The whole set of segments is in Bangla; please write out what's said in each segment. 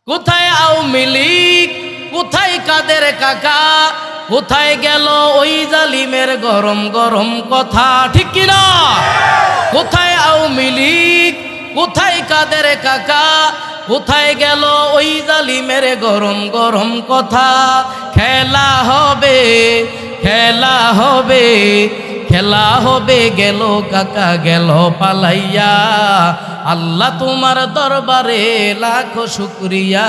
কোথায় আওয়ামী লীগ, কোথায় কাদের কাকা, কোথায় গেল ওই জালিমের গরম গরম কথা, ঠিক কিনা? কোথায় আওয়ামী লীগ, কোথায় কাদের কাকা, কোথায় গেল ওই জালিমের গরম গরম কথা? খেলা হবে, খেলা হবে, খেলা হবে, গেল কাকা গেল পালাইয়া। আল্লাহ তোমার দরবারে লাখো শুকরিয়া,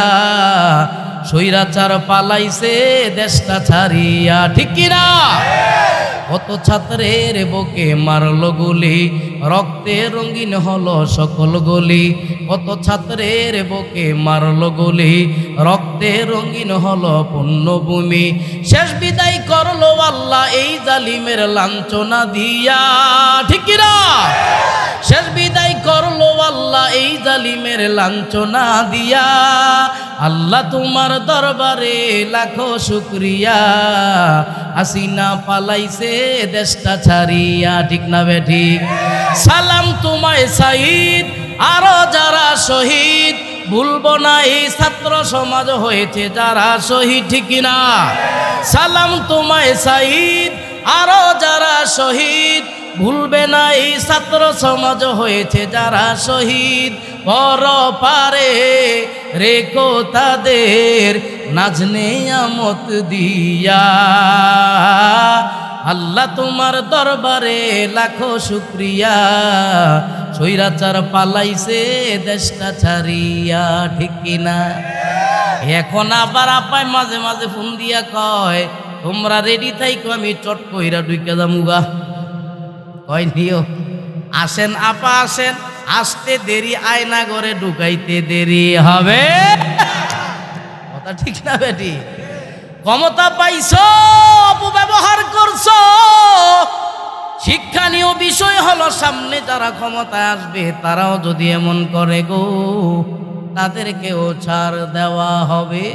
স্বৈরাচার পালাইছে দেশটা ছাড়িয়া, ঠিক কিনা? কত ছাত্রের বুকে মারলো গুলি, রক্তে রঙিন হলো সকল গলি। কত ছাত্রের বুকে মারলো গুলি, রক্তে রঙিন হলো পুণ্যভূমি। শেষ বিদায় করলো আল্লাহ এই জালিমের লাঞ্ছনা দিয়া, ঠিক কিনা? শেষ বিদায় করলো আল্লাহ এই জালিমের লাঞ্ছনা দিয়া। আল্লাহ তোমার দরবারে লাখো শুকরিয়া, হাসিনা পালাইছে দেশটা ছাড়িয়া, ঠিক না বেঠিক? সালাম তোমায় সাঈদ, আরো যারা শহীদ, ভুলবো না এই ছাত্র সমাজ হয়েছে যারা শহীদ, ঠিক না? সালাম তোমায় সাঈদ, আরো যারা শহীদ, ভুলবে না এই ছাত্র সমাজ হয়েছে যারা শহীদ। পর পারে রেখো তাদের নাজ নেয়ামত দিয়া। আল্লাহ তোমার দরবারে লাখো শুকরিয়া, স্বৈরাচার পালাইছে দেশটা ছাড়িয়া, ঠিক কিনা? এখন আবার আপায় মাঝে মাঝে ফোন দিয়া কয় তোমরা রেডি থাইকো, আমি চট কইরা ঢুকে যামুগা। কয় নিও, আসেন আপা আসেন, আসতে দেরি আয়না ঘরে ঢুকাইতে দেরি হবে। কথা ঠিক না বেটি? ক্ষমতা পাইছো, অপব্যবহার করছো। শিক্ষণীয় বিষয় হলো সামনে যারা ক্ষমতায় আসবে তারাও যদি এমন করে গো, তাদেরকেও ছাড় দেওয়া হবে।